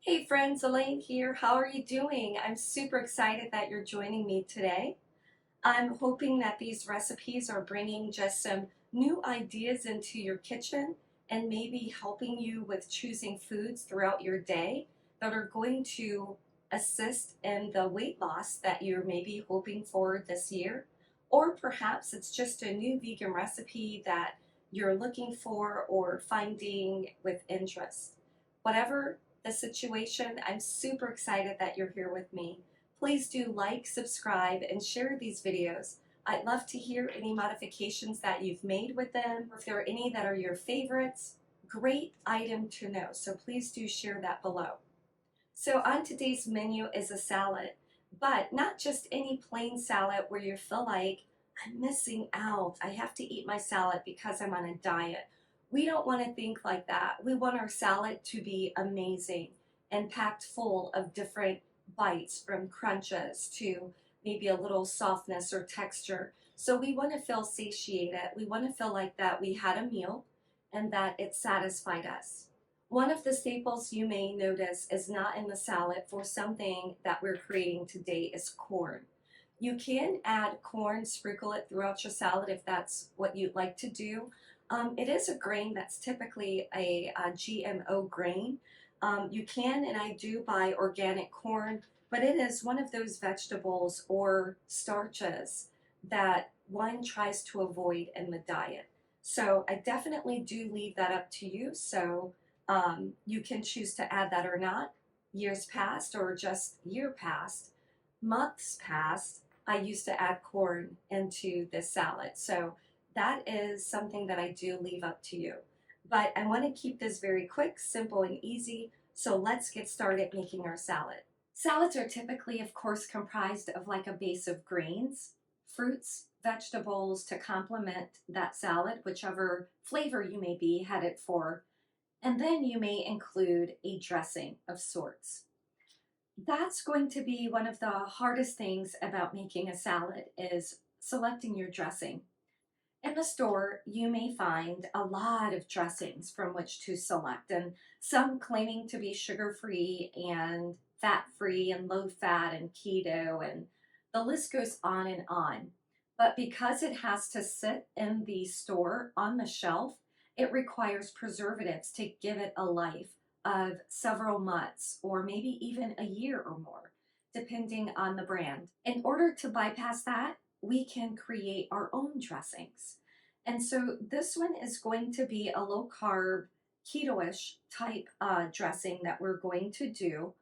Hey friends, Elaine here. How are you doing? I'm super excited that you're joining me today. I'm hoping that these recipes are bringing just some new ideas into your kitchen and maybe helping you with choosing foods throughout your day that are going to assist in the weight loss that you're maybe hoping for this year. Or perhaps it's just a new vegan recipe that you're looking for or finding with interest. Whatever the situation, I'm super excited that you're here with me. Please do like, subscribe, and share these videos. I'd love to hear any modifications that you've made with them, or if there are any that are your favorites. Great item to know, so please do share that below. So on today's menu is a salad, but not just any plain salad where you feel like I'm missing out. I have to eat my salad because I'm on a diet. We don't want to think like that. We want our salad to be amazing and packed full of different bites, from crunches to maybe a little softness or texture. So we want to feel satiated. We want to feel like that we had a meal and that it satisfied us. One of the staples you may notice is not in the salad for something that we're creating today is corn. You can add corn, sprinkle it throughout your salad if that's what you'd like to do. It is a grain that's typically a GMO grain. You can, and I do, buy organic corn, but it is one of those vegetables or starches that one tries to avoid in the diet. So I definitely do leave that up to you. So you can choose to add that or not. Years past, or just year past, months past, I used to add corn into this salad. So that is something that I do leave up to you. But I want to keep this very quick, simple, and easy. So let's get started making our salad. Salads are typically, of course, comprised of like a base of grains, fruits, vegetables to complement that salad, whichever flavor you may be headed for. And then you may include a dressing of sorts. That's going to be one of the hardest things about making a salad is selecting your dressing. In the store, you may find a lot of dressings from which to select, and some claiming to be sugar-free and fat-free and low-fat and keto, and the list goes on and on. But because it has to sit in the store on the shelf, it requires preservatives to give it a life of several months or maybe even a year or more, depending on the brand. In order to bypass that, we can create our own dressings. And so this one is going to be a low carb, keto-ish type dressing that we're going to do.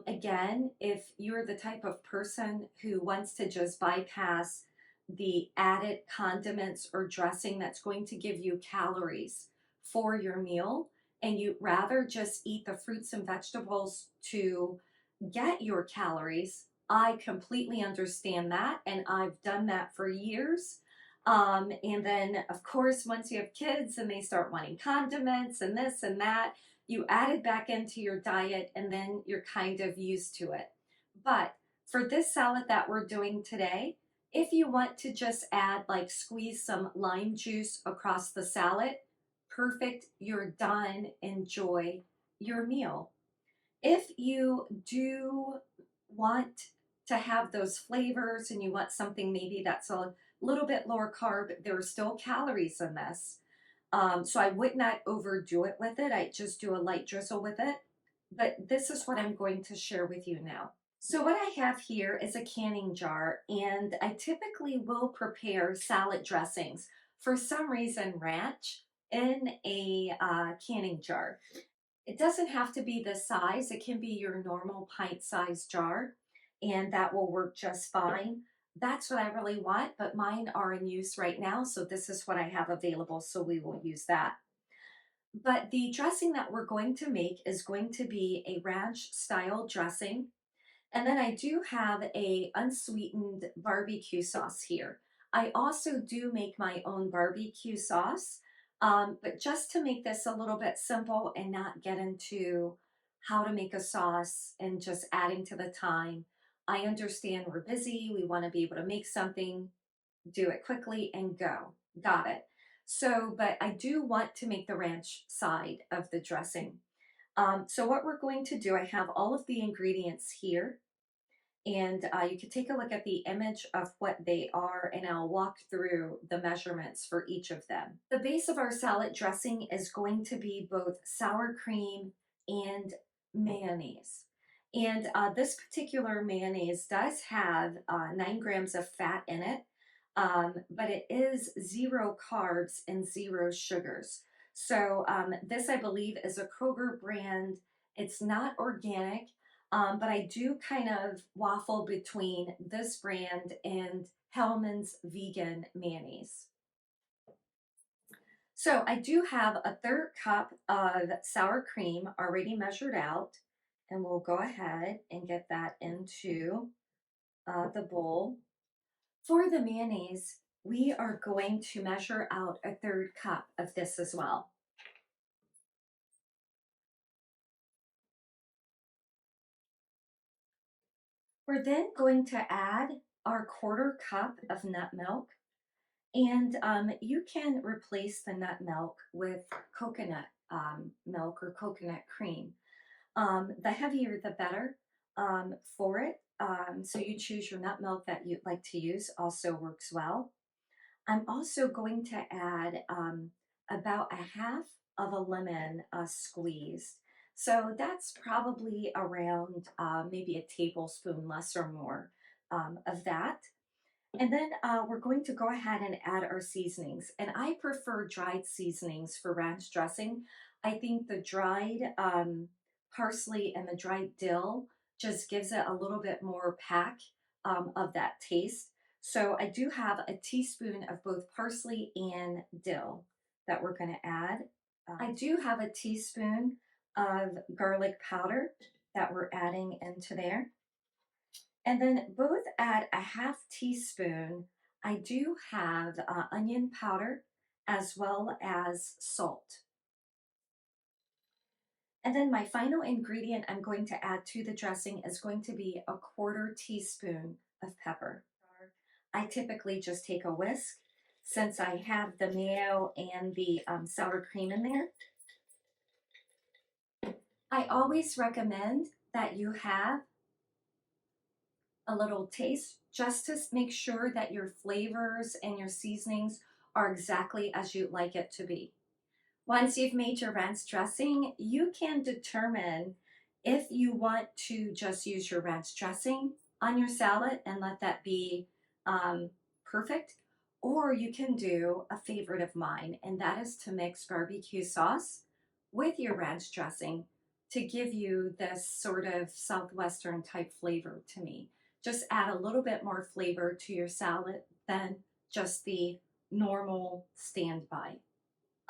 Again, if you're the type of person who wants to just bypass the added condiments or dressing that's going to give you calories for your meal, and you'd rather just eat the fruits and vegetables to get your calories, I completely understand that, and I've done that for years. And then, of course, once you have kids and they start wanting condiments and this and that, you add it back into your diet and then you're kind of used to it. But for this salad that we're doing today, if you want to just add, like, squeeze some lime juice across the salad, perfect, you're done. Enjoy your meal. If you do want to have those flavors and you want something maybe that's a little bit lower carb, there are still calories in this. So I would not overdo it with it. I just do a light drizzle with it. But this is what I'm going to share with you now. So what I have here is a canning jar, and I typically will prepare salad dressings. For some reason, ranch in a canning jar. It doesn't have to be this size. It can be your normal pint-sized jar, and that will work just fine. That's what I really want, but mine are in use right now, so this is what I have available, so we will use that. But the dressing that we're going to make is going to be a ranch-style dressing, and then I do have a unsweetened barbecue sauce here. I also do make my own barbecue sauce, but just to make this a little bit simple and not get into how to make a sauce and just adding to the time, I understand we're busy. We want to be able to make something, do it quickly, and go. Got it. So, but I do want to make the ranch side of the dressing. So what we're going to do, I have all of the ingredients here, and you can take a look at the image of what they are, and I'll walk through the measurements for each of them. The base of our salad dressing is going to be both sour cream and mayonnaise. And this particular mayonnaise does have 9 grams of fat in it, but it is 0 carbs and 0 sugars. So this, I believe, is a Kroger brand. It's not organic, but I do kind of waffle between this brand and Hellman's vegan mayonnaise. So I do have a 1/3 cup of sour cream already measured out, and we'll go ahead and get that into the bowl. For the mayonnaise, we are going to measure out a 1/3 cup of this as well. We're then going to add our 1/4 cup of nut milk. And you can replace the nut milk with coconut milk or coconut cream. The heavier, the better for it. So you choose your nut milk that you'd like to use, also works well. I'm also going to add about a half of a lemon squeezed. So that's probably around maybe a tablespoon, less or more, of that. And then we're going to go ahead and add our seasonings. And I prefer dried seasonings for ranch dressing. I think the dried parsley and the dried dill just gives it a little bit more pack of that taste. So I do have a teaspoon of both parsley and dill that we're going to add. I do have a teaspoon of garlic powder that we're adding into there. And then both at a half teaspoon, I do have onion powder as well as salt. And then my final ingredient I'm going to add to the dressing is going to be a 1/4 teaspoon of pepper. I typically just take a whisk since I have the mayo and the sour cream in there. I always recommend that you have a little taste just to make sure that your flavors and your seasonings are exactly as you'd like it to be. Once you've made your ranch dressing, you can determine if you want to just use your ranch dressing on your salad and let that be perfect, or you can do a favorite of mine, and that is to mix barbecue sauce with your ranch dressing to give you this sort of Southwestern type flavor to me. Just add a little bit more flavor to your salad than just the normal standby.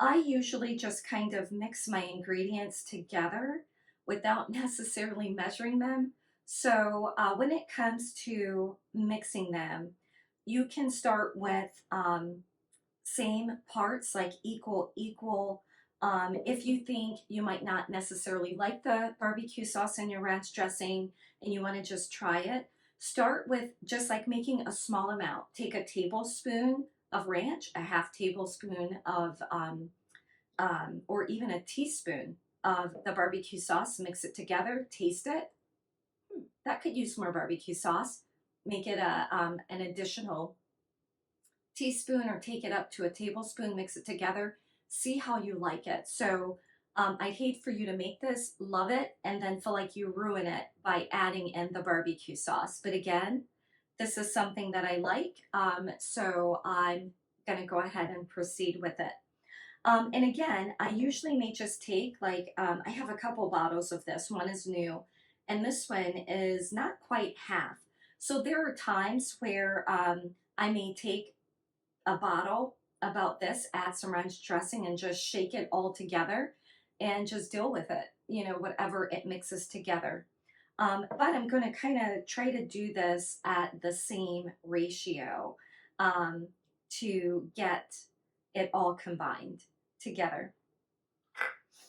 I usually just kind of mix my ingredients together without necessarily measuring them. So when it comes to mixing them, you can start with same parts, like equal. If you think you might not necessarily like the barbecue sauce in your ranch dressing and you want to just try it, start with just like making a small amount. Take a tablespoon of ranch, a half tablespoon of, or even a teaspoon of the barbecue sauce, mix it together, taste it. That could use more barbecue sauce. Make it an additional teaspoon or take it up to a tablespoon, mix it together, see how you like it. So I'd hate for you to make this, love it, and then feel like you ruin it by adding in the barbecue sauce. But again, this is something that I like, so I'm gonna go ahead and proceed with it. And again, I usually may just take like, I have a couple bottles of this. One is new, and this one is not quite half. So there are times where I may take a bottle about this, add some ranch dressing, and just shake it all together and just deal with it, you know, whatever it mixes together. But I'm going to kind of try to do this at the same ratio to get it all combined together.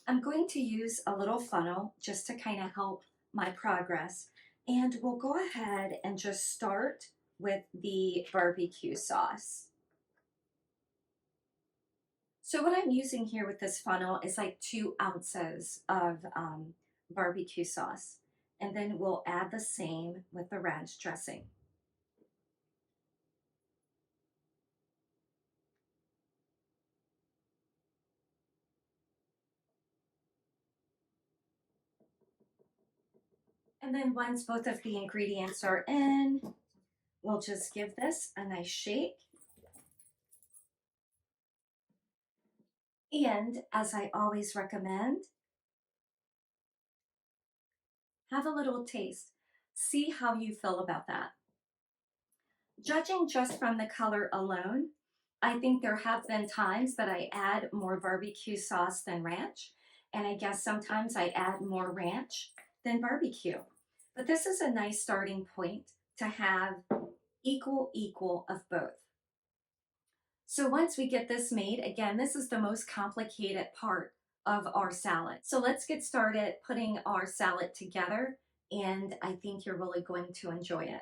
I'm going to use a little funnel just to kind of help my progress. And we'll go ahead and just start with the barbecue sauce. So what I'm using here with this funnel is like 2 ounces of barbecue sauce. And then we'll add the same with the ranch dressing. And then once both of the ingredients are in, we'll just give this a nice shake. And as I always recommend, have a little taste. See how you feel about that. Judging just from the color alone, I think there have been times that I add more barbecue sauce than ranch, and I guess sometimes I add more ranch than barbecue. But this is a nice starting point to have equal of both. So once we get this made, again, this is the most complicated part of our salad. So let's get started putting our salad together, and I think you're really going to enjoy it.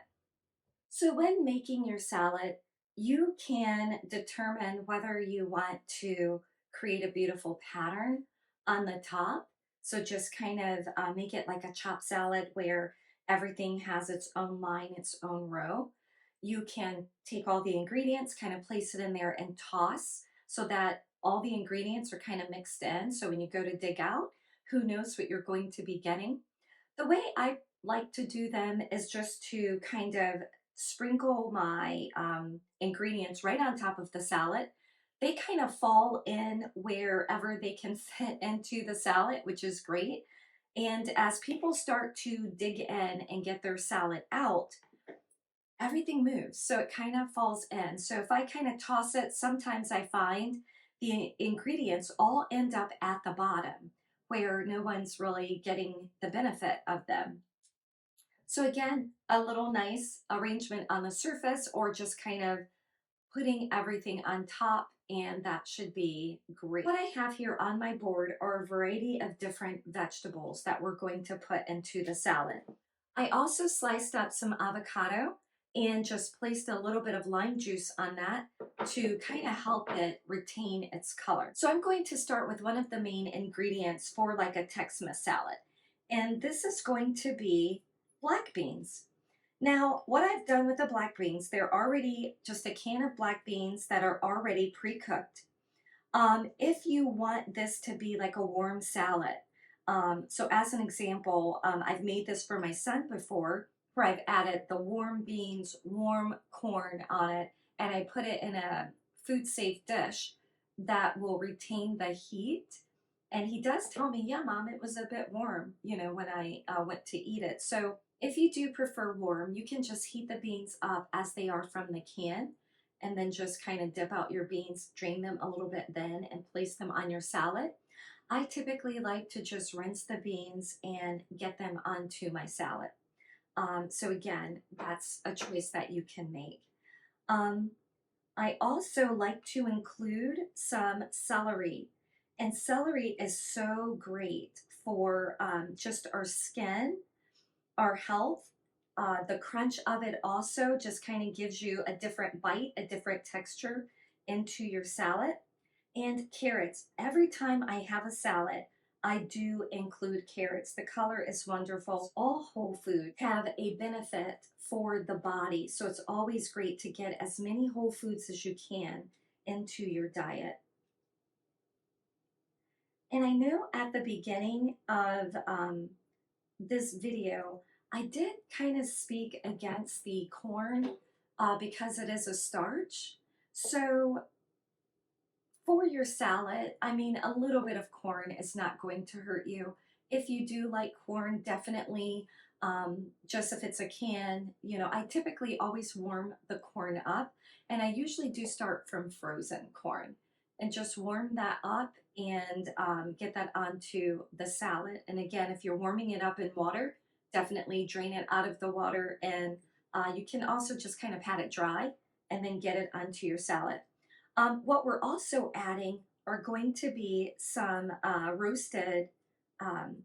So when making your salad, you can determine whether you want to create a beautiful pattern on the top. So just kind of make it like a chopped salad where everything has its own line, its own row. You can take all the ingredients, kind of place it in there and toss so that all the ingredients are kind of mixed in. So when you go to dig out, who knows what you're going to be getting. The way I like to do them is just to kind of sprinkle my ingredients right on top of the salad. They kind of fall in wherever they can fit into the salad, which is great. And as people start to dig in and get their salad out, everything moves. So it kind of falls in. So if I kind of toss it, sometimes I find the ingredients all end up at the bottom where no one's really getting the benefit of them. So again, a little nice arrangement on the surface or just kind of putting everything on top, and that should be great. What I have here on my board are a variety of different vegetables that we're going to put into the salad. I also sliced up some avocado and just placed a little bit of lime juice on that to kind of help it retain its color. So I'm going to start with one of the main ingredients for like a Tex-Mex salad. And this is going to be black beans. Now, what I've done with the black beans, they're already just a can of black beans that are already pre-cooked. If you want this to be like a warm salad, so as an example, I've made this for my son before, where I've added the warm beans, warm corn on it, and I put it in a food safe dish that will retain the heat. And he does tell me, yeah, Mom, it was a bit warm, when I went to eat it. So if you do prefer warm, you can just heat the beans up as they are from the can and then just kind of dip out your beans, drain them a little bit then, and place them on your salad. I typically like to just rinse the beans and get them onto my salad. So again, that's a choice that you can make. I also like to include some celery. And celery is so great for just our skin, our health. The crunch of it also just kind of gives you a different bite, a different texture into your salad. And carrots. Every time I have a salad, I do include carrots. The color is wonderful. All whole foods have a benefit for the body, so it's always great to get as many whole foods as you can into your diet. And I know at the beginning of this video, I did kind of speak against the corn because it is a starch. So for your salad, I mean, a little bit of corn is not going to hurt you. If you do like corn, definitely, just if it's a can, I typically always warm the corn up, and I usually do start from frozen corn and just warm that up and get that onto the salad. And again, if you're warming it up in water, definitely drain it out of the water, and you can also just kind of pat it dry and then get it onto your salad. What we're also adding are going to be some roasted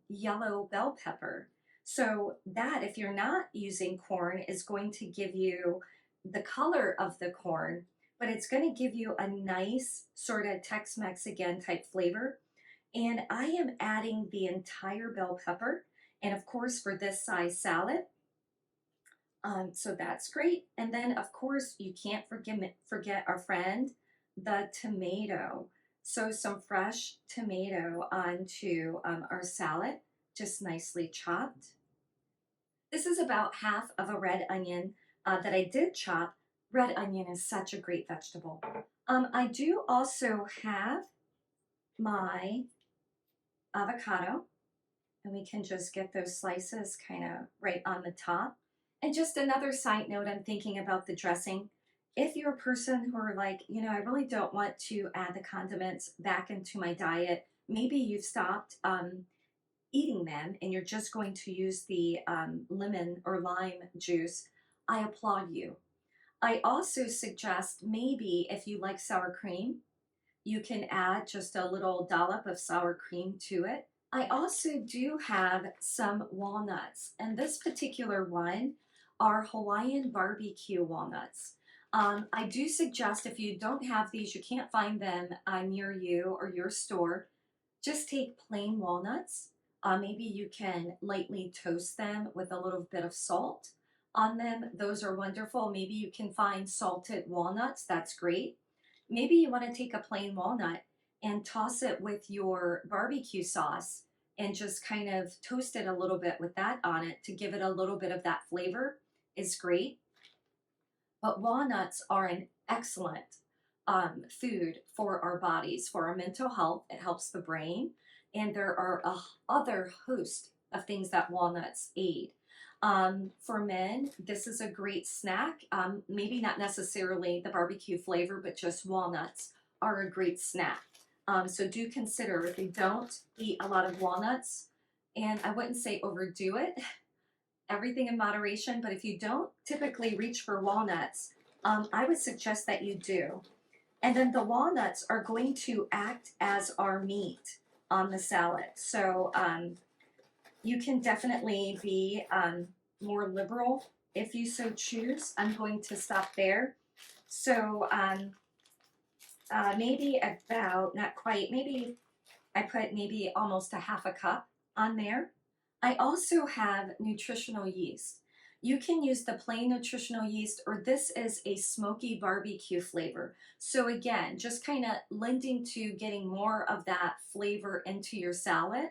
yellow bell pepper. So that, if you're not using corn, is going to give you the color of the corn, but it's going to give you a nice sort of Tex-Mex again type flavor. And I am adding the entire bell pepper, and of course for this size salad. So that's great. And then of course you can't forget our friend, the tomato. So some fresh tomato onto our salad, just nicely chopped. This is about half of a red onion that I did chop. Red onion is such a great vegetable. I do also have my avocado, and we can just get those slices kind of right on the top. And just another side note, I'm thinking about the dressing. If you're a person who are like, I really don't want to add the condiments back into my diet, maybe you've stopped eating them and you're just going to use the lemon or lime juice, I applaud you. I also suggest maybe if you like sour cream, you can add just a little dollop of sour cream to it. I also do have some walnuts, and this particular one are Hawaiian barbecue walnuts. I do suggest if you don't have these, you can't find them near you or your store, just take plain walnuts. Maybe you can lightly toast them with a little bit of salt on them. Those are wonderful. Maybe you can find salted walnuts. That's great. Maybe you want to take a plain walnut and toss it with your barbecue sauce and just kind of toast it a little bit with that on it to give it a little bit of that flavor is great. But walnuts are an excellent food for our bodies, for our mental health. It helps the brain. And there are a other host of things that walnuts aid. For men, this is a great snack. Maybe not necessarily the barbecue flavor, but just walnuts are a great snack. So do consider if you don't eat a lot of walnuts, and I wouldn't say overdo it, everything in moderation, but if you don't typically reach for walnuts, I would suggest that you do. And then the walnuts are going to act as our meat on the salad. So you can definitely be more liberal if you so choose. I'm going to stop there. So maybe about, not quite, maybe I put maybe almost a half a cup on there. I also have nutritional yeast. You can use the plain nutritional yeast, or this is a smoky barbecue flavor. So again, just kind of lending to getting more of that flavor into your salad.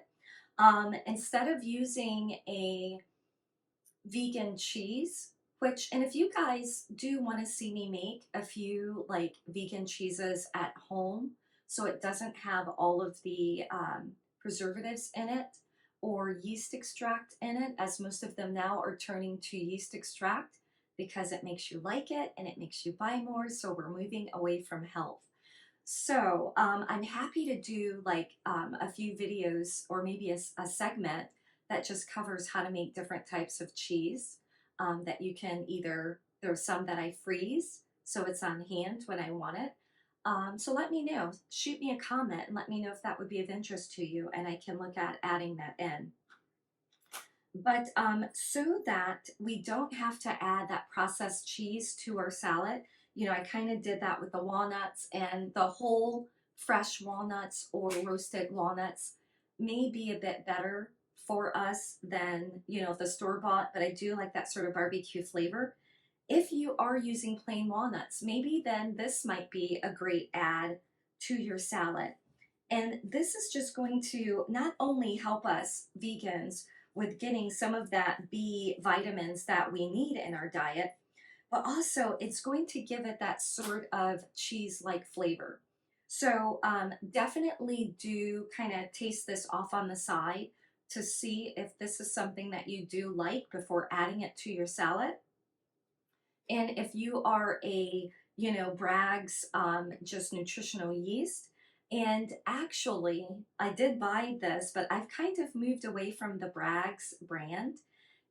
Instead of using a vegan cheese, and if you guys do want to see me make a few like vegan cheeses at home, so it doesn't have all of the preservatives in it, or yeast extract in it, as most of them now are turning to yeast extract because it makes you like it and it makes you buy more. So we're moving away from health. So I'm happy to do like a few videos or maybe a segment that just covers how to make different types of cheese that you can either, there's some that I freeze so it's on hand when I want it. So let me know, shoot me a comment and let me know if that would be of interest to you and I can look at adding that in. But so that we don't have to add that processed cheese to our salad, I kind of did that with the walnuts, and the whole fresh walnuts or roasted walnuts may be a bit better for us than, the store-bought, but I do like that sort of barbecue flavor. If you are using plain walnuts, maybe then this might be a great add to your salad. And this is just going to not only help us vegans with getting some of that B vitamins that we need in our diet, but also it's going to give it that sort of cheese-like flavor. So definitely do kind of taste this off on the side to see if this is something that you do like before adding it to your salad. And if you are a, Bragg's just nutritional yeast, and actually I did buy this, but I've kind of moved away from the Bragg's brand,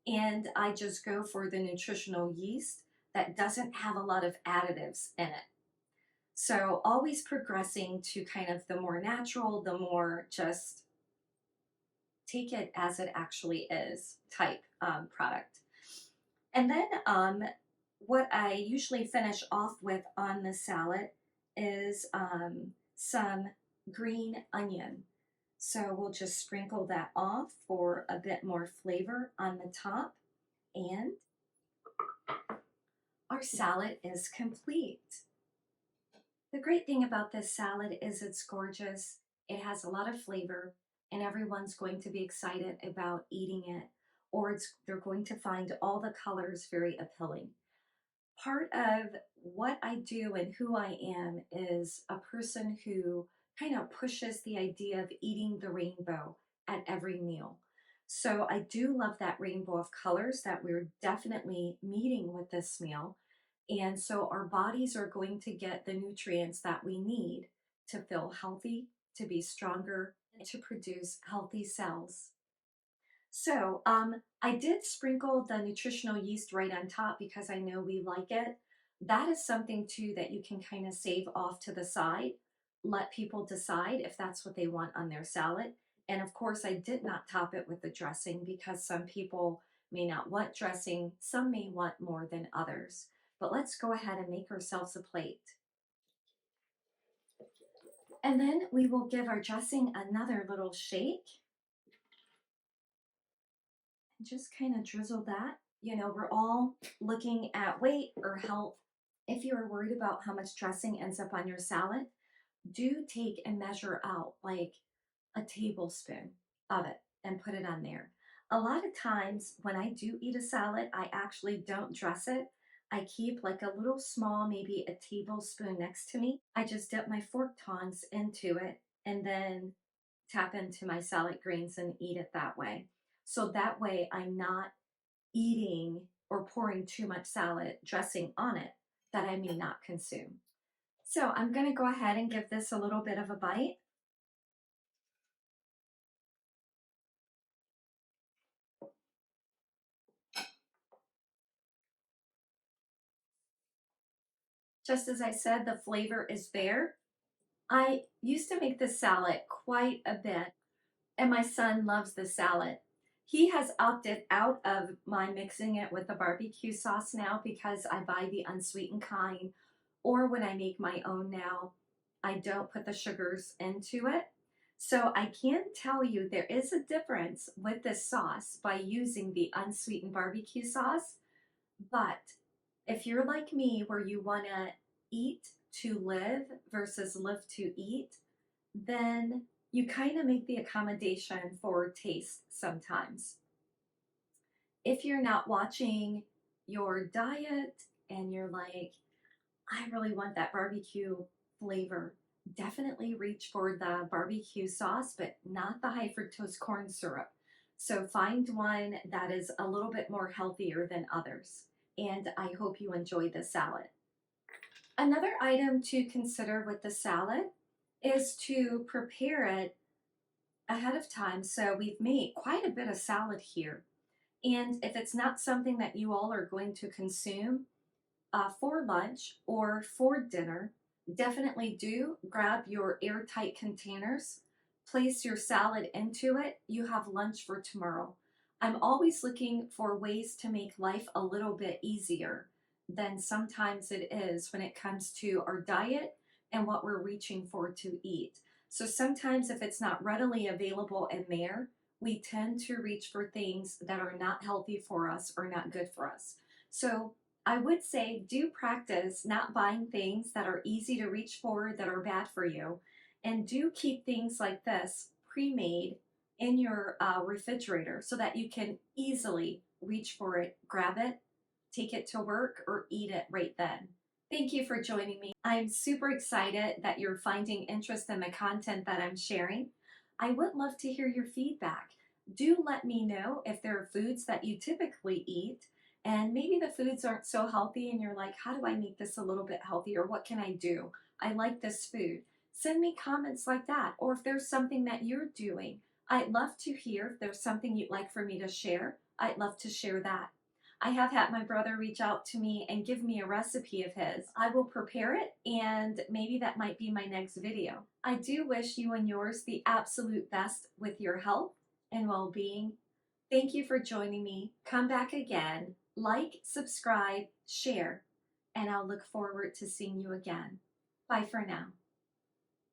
and I just go for the nutritional yeast that doesn't have a lot of additives in it. So always progressing to kind of the more natural, the more just take it as it actually is type product. And then what I usually finish off with on the salad is some green onion. So we'll just sprinkle that off for a bit more flavor on the top, and our salad is complete. The great thing about this salad is it's gorgeous, it has a lot of flavor, and everyone's going to be excited about eating it, or they're going to find all the colors very appealing. Part of what I do and who I am is a person who kind of pushes the idea of eating the rainbow at every meal. So I do love that rainbow of colors that we're definitely meeting with this meal. And so our bodies are going to get the nutrients that we need to feel healthy, to be stronger, and to produce healthy cells. So I did sprinkle the nutritional yeast right on top because I know we like it. That is something too that you can kind of save off to the side. Let people decide if that's what they want on their salad. And of course, I did not top it with the dressing because some people may not want dressing, some may want more than others. But let's go ahead and make ourselves a plate. And then we will give our dressing another little shake. Just kind of drizzle that. You know, we're all looking at weight or health. If you're worried about how much dressing ends up on your salad, do take and measure out like a tablespoon of it and put it on there. A lot of times when I do eat a salad, I actually don't dress it. I keep like a little small, maybe a tablespoon next to me. I just dip my fork tongs into it and then tap into my salad greens and eat it that way. So that way I'm not eating or pouring too much salad dressing on it that I may not consume. So I'm going to go ahead and give this a little bit of a bite. Just as I said, the flavor is there. I used to make this salad quite a bit, and my son loves the salad. He has opted out of my mixing it with the barbecue sauce now because I buy the unsweetened kind, or when I make my own now, I don't put the sugars into it. So I can tell you there is a difference with this sauce by using the unsweetened barbecue sauce. But if you're like me, where you want to eat to live versus live to eat, then you kind of make the accommodation for taste sometimes. If you're not watching your diet and you're like, I really want that barbecue flavor, definitely reach for the barbecue sauce, but not the high fructose corn syrup. So find one that is a little bit more healthier than others. And I hope you enjoy the salad. Another item to consider with the salad is to prepare it ahead of time. So we've made quite a bit of salad here. And if it's not something that you all are going to consume for lunch or for dinner, definitely do grab your airtight containers, place your salad into it. You have lunch for tomorrow. I'm always looking for ways to make life a little bit easier than sometimes it is when it comes to our diet and what we're reaching for to eat. So sometimes if it's not readily available in there, we tend to reach for things that are not healthy for us or not good for us. So I would say do practice not buying things that are easy to reach for that are bad for you. And do keep things like this pre-made in your refrigerator so that you can easily reach for it, grab it, take it to work, or eat it right then. Thank you for joining me. I'm super excited that you're finding interest in the content that I'm sharing. I would love to hear your feedback. Do let me know if there are foods that you typically eat and maybe the foods aren't so healthy and you're like, how do I make this a little bit healthier? What can I do? I like this food. Send me comments like that. Or if there's something that you're doing, I'd love to hear if there's something you'd like for me to share. I'd love to share that. I have had my brother reach out to me and give me a recipe of his. I will prepare it and maybe that might be my next video. I do wish you and yours the absolute best with your health and well-being. Thank you for joining me. Come back again. like, subscribe, share, and I'll look forward to seeing you again. Bye for now.